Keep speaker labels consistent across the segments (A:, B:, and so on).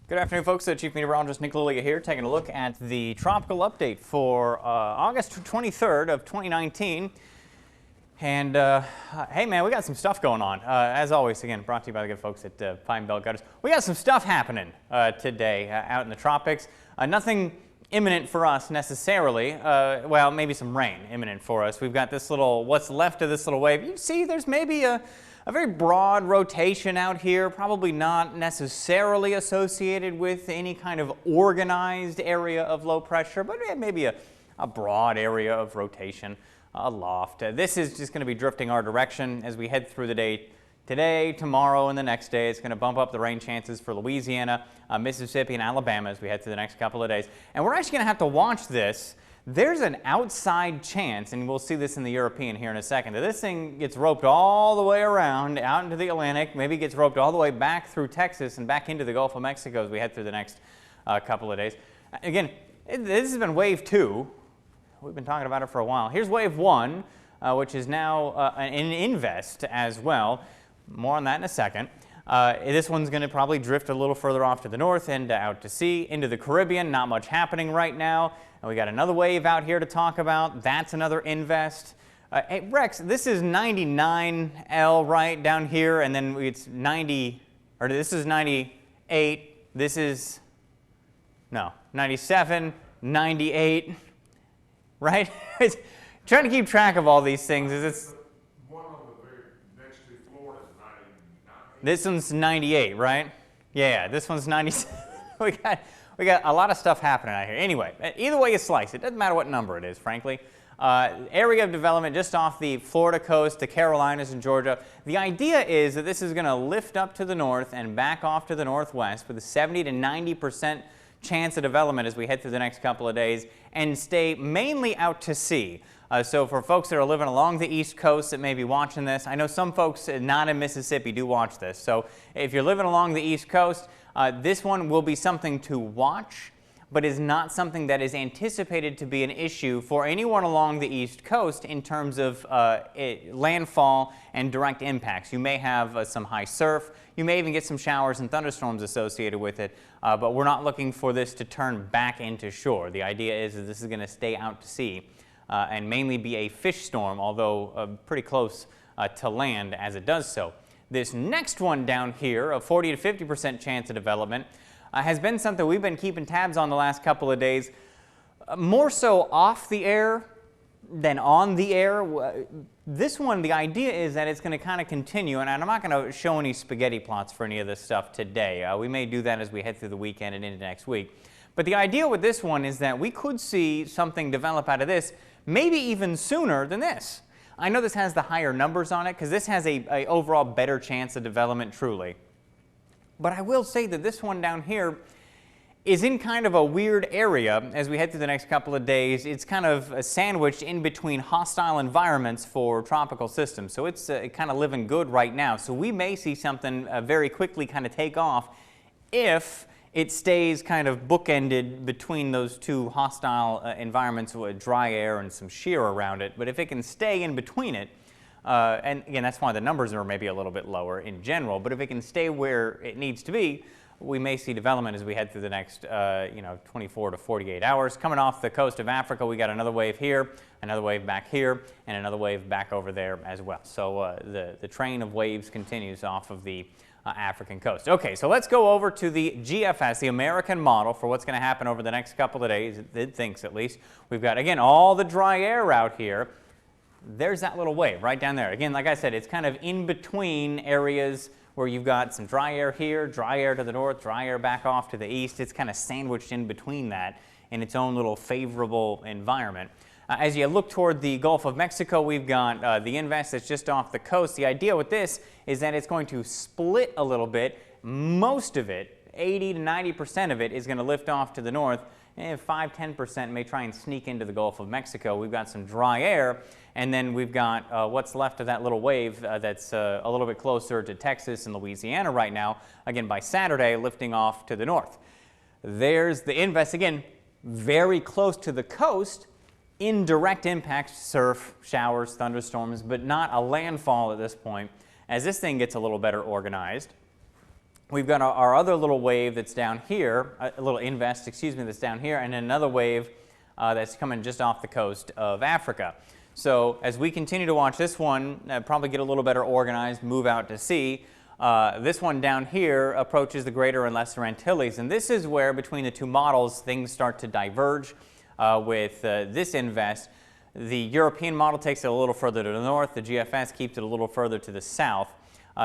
A: Good afternoon, folks. Chief Meteorologist Nick Lilia here, taking a look at the tropical update for August 23rd of 2019. And hey, man, we got some stuff going on. As always, again, brought to you by the good folks at Pine Belt Gutters. We got some stuff happening today out in the tropics. Nothing imminent for us necessarily. Well, maybe some rain imminent for us. We've got this little, what's left of this little wave. You see, there's maybe a very broad rotation out here, probably not necessarily associated with any kind of organized area of low pressure, but maybe a broad area of rotation aloft. This is just going to be drifting our direction as we head through the day today, tomorrow, and the next day. It's going to bump up the rain chances for Louisiana, Mississippi, and Alabama as we head through the next couple of days. And we're actually going to have to watch this. There's an outside chance, and we'll see this in the European here in a second, that this thing gets roped all the way around out into the Atlantic, maybe gets roped all the way back through Texas and back into the Gulf of Mexico as we head through the next couple of days. Again, this has been wave 2. We've been talking about it for a while. Here's wave 1, which is now an invest as well. More on that in a second. This one's going to probably drift a little further off to the north and out to sea, into the Caribbean. Not much happening right now. And we got another wave out here to talk about. That's another invest. Hey, Rex, this is 99L right down here, and then it's 90, or this is 98. This is, no, 97, 98, right? Trying to keep track of all these things.
B: One on the very next to Florida is 99.
A: This one's 98, right? Yeah, this one's 97. We got a lot of stuff happening out here. Anyway, either way you slice it, doesn't matter what number it is, frankly. Area of development just off the Florida coast, the Carolinas and Georgia. The idea is that this is going to lift up to the north and back off to the northwest with a 70 to 90% chance of development as we head through the next couple of days and stay mainly out to sea. So for folks that are living along the East Coast that may be watching this, I know some folks not in Mississippi do watch this. So if you're living along the East Coast, this one will be something to watch, but is not something that is anticipated to be an issue for anyone along the East Coast in terms of landfall and direct impacts. You may have some high surf. You may even get some showers and thunderstorms associated with it, but we're not looking for this to turn back into shore. The idea is that this is going to stay out to sea and mainly be a fish storm, although pretty close to land as it does so. This next one down here, a 40 to 50% chance of development, has been something we've been keeping tabs on the last couple of days, more so off the air than on the air. This one, the idea is that it's going to kind of continue, and I'm not going to show any spaghetti plots for any of this stuff today. We may do that as we head through the weekend and into next week. But the idea with this one is that we could see something develop out of this maybe even sooner than this. I know this has the higher numbers on it because this has a overall better chance of development truly. But I will say that this one down here is in kind of a weird area as we head through the next couple of days. It's kind of sandwiched in between hostile environments for tropical systems. So it's kind of living good right now. So we may see something very quickly kind of take off if it stays kind of bookended between those two hostile environments with dry air and some shear around it. But if it can stay in between it, and again, that's why the numbers are maybe a little bit lower in general, but if it can stay where it needs to be, we may see development as we head through the next 24 to 48 hours. Coming off the coast of Africa, we got another wave here, another wave back here, and another wave back over there as well. So the train of waves continues off of the African coast. Okay, so let's go over to the GFS, the American model for what's going to happen over the next couple of days, it thinks at least. We've got, again, all the dry air out here. There's that little wave right down there. Again, like I said, it's kind of in between areas where you've got some dry air here, dry air to the north, dry air back off to the east. It's kind of sandwiched in between that in its own little favorable environment. As you look toward the Gulf of Mexico, we've got the invest that's just off the coast. The idea with this is that it's going to split a little bit. Most of it, 80 to 90% of it, is going to lift off to the north. 5–10% may try and sneak into the Gulf of Mexico. We've got some dry air, and then we've got what's left of that little wave that's a little bit closer to Texas and Louisiana right now. Again, by Saturday, lifting off to the north. There's the invest, again, very close to the coast. Indirect impacts, surf, showers, thunderstorms, but not a landfall at this point. As this thing gets a little better organized, we've got our other little wave that's down here, a little invest, excuse me, that's down here, and another wave that's coming just off the coast of Africa. So as we continue to watch this one, probably get a little better organized, move out to sea, this one down here approaches the Greater and Lesser Antilles, and this is where between the two models things start to diverge. With this invest, the European model takes it a little further to the north, the GFS keeps it a little further to the south.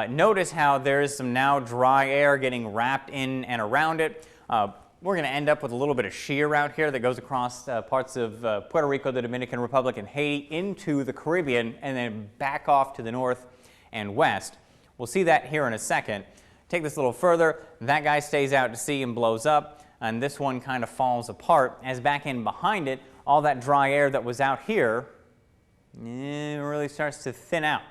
A: Notice how there's some now dry air getting wrapped in and around it. We're going to end up with a little bit of shear out here that goes across parts of Puerto Rico, the Dominican Republic, and Haiti into the Caribbean, and then back off to the north and west. We'll see that here in a second. Take this a little further. That guy stays out to sea and blows up, and this one kind of falls apart as back in behind it, all that dry air that was out here really starts to thin out.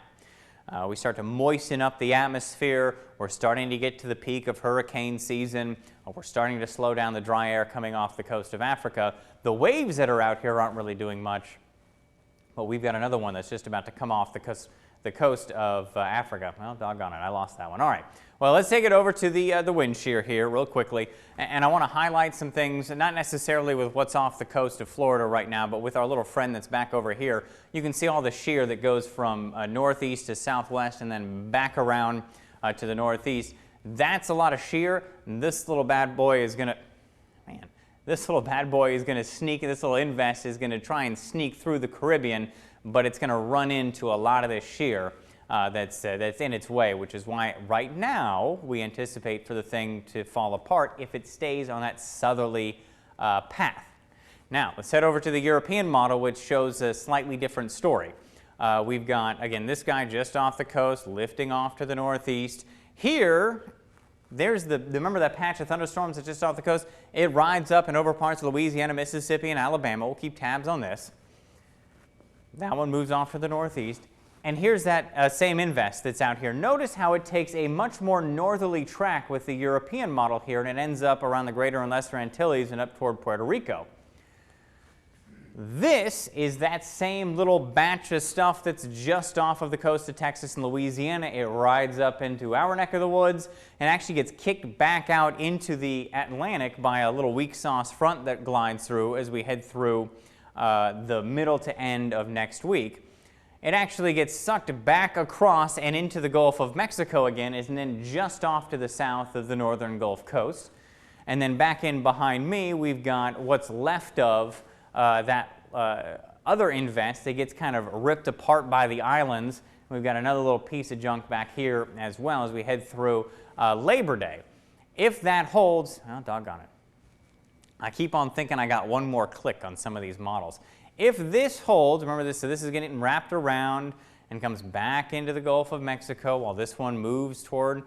A: We start to moisten up the atmosphere. We're starting to get to the peak of hurricane season. We're starting to slow down the dry air coming off the coast of Africa. The waves that are out here aren't really doing much, but we've got another one that's just about to come off the coast of Africa. Well, doggone it, I lost that one. All right, well, let's take it over to the wind shear here real quickly. And I want to highlight some things, not necessarily with what's off the coast of Florida right now, but with our little friend that's back over here. You can see all the shear that goes from northeast to southwest and then back around to the northeast. That's a lot of shear. And this little bad boy is going to, this little bad boy is going to sneak, this little invest is going to try and sneak through the Caribbean, but it's going to run into a lot of this shear that's in its way, which is why right now we anticipate for the thing to fall apart if it stays on that southerly path. Now, let's head over to the European model, which shows a slightly different story. We've got, again, this guy just off the coast, lifting off to the northeast. Here, there's remember that patch of thunderstorms that's just off the coast? It rides up and over parts of Louisiana, Mississippi, and Alabama. We'll keep tabs on this. That one moves off to the northeast. And here's that same invest that's out here. Notice how it takes a much more northerly track with the European model here, and it ends up around the Greater and Lesser Antilles and up toward Puerto Rico. This is that same little batch of stuff that's just off of the coast of Texas and Louisiana. It rides up into our neck of the woods and actually gets kicked back out into the Atlantic by a little weak sauce front that glides through as we head through the middle to end of next week. It actually gets sucked back across and into the Gulf of Mexico again, and then just off to the south of the northern Gulf Coast. And then back in behind me, we've got what's left of that other invest that gets kind of ripped apart by the islands. We've got another little piece of junk back here as well as we head through Labor Day. If that holds, oh, doggone it. I keep on thinking I got one more click on some of these models. If this holds, remember this, so this is getting wrapped around and comes back into the Gulf of Mexico while this one moves toward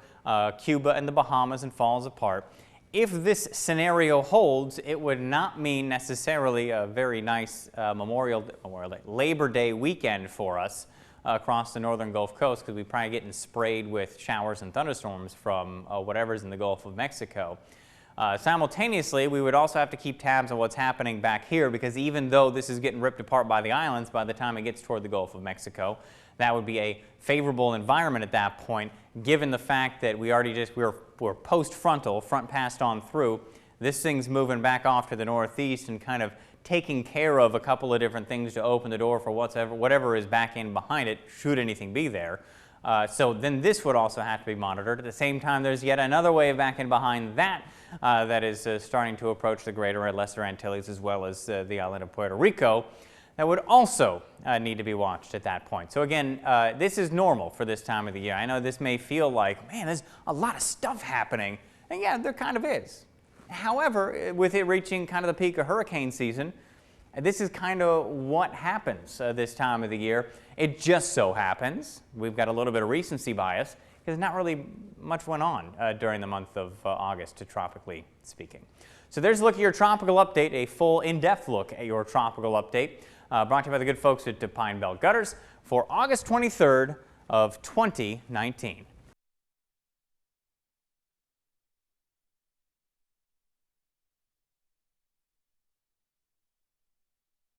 A: Cuba and the Bahamas and falls apart. If this scenario holds, it would not mean necessarily a very nice Labor Day weekend for us across the northern Gulf Coast, because we're probably getting sprayed with showers and thunderstorms from whatever's in the Gulf of Mexico. Simultaneously, we would also have to keep tabs on what's happening back here, because even though this is getting ripped apart by the islands, by the time it gets toward the Gulf of Mexico, that would be a favorable environment at that point, given the fact that we're post-frontal, front passed on through. This thing's moving back off to the northeast and kind of taking care of a couple of different things to open the door for whatever is back in behind it, should anything be there. So then this would also have to be monitored. At the same time, there's yet another wave back in behind that that is starting to approach the Greater and Lesser Antilles as well as the island of Puerto Rico. That would also need to be watched at that point. So again, this is normal for this time of the year. I know this may feel like, man, there's a lot of stuff happening. And yeah, there kind of is. However, with it reaching kind of the peak of hurricane season, this is kind of what happens this time of the year. It just so happens, we've got a little bit of recency bias, because not really much went on during the month of August, tropically speaking. So there's a look at your tropical update, a full in-depth look at your tropical update, brought to you by the good folks at Pine Belt Gutters for August 23rd of 2019.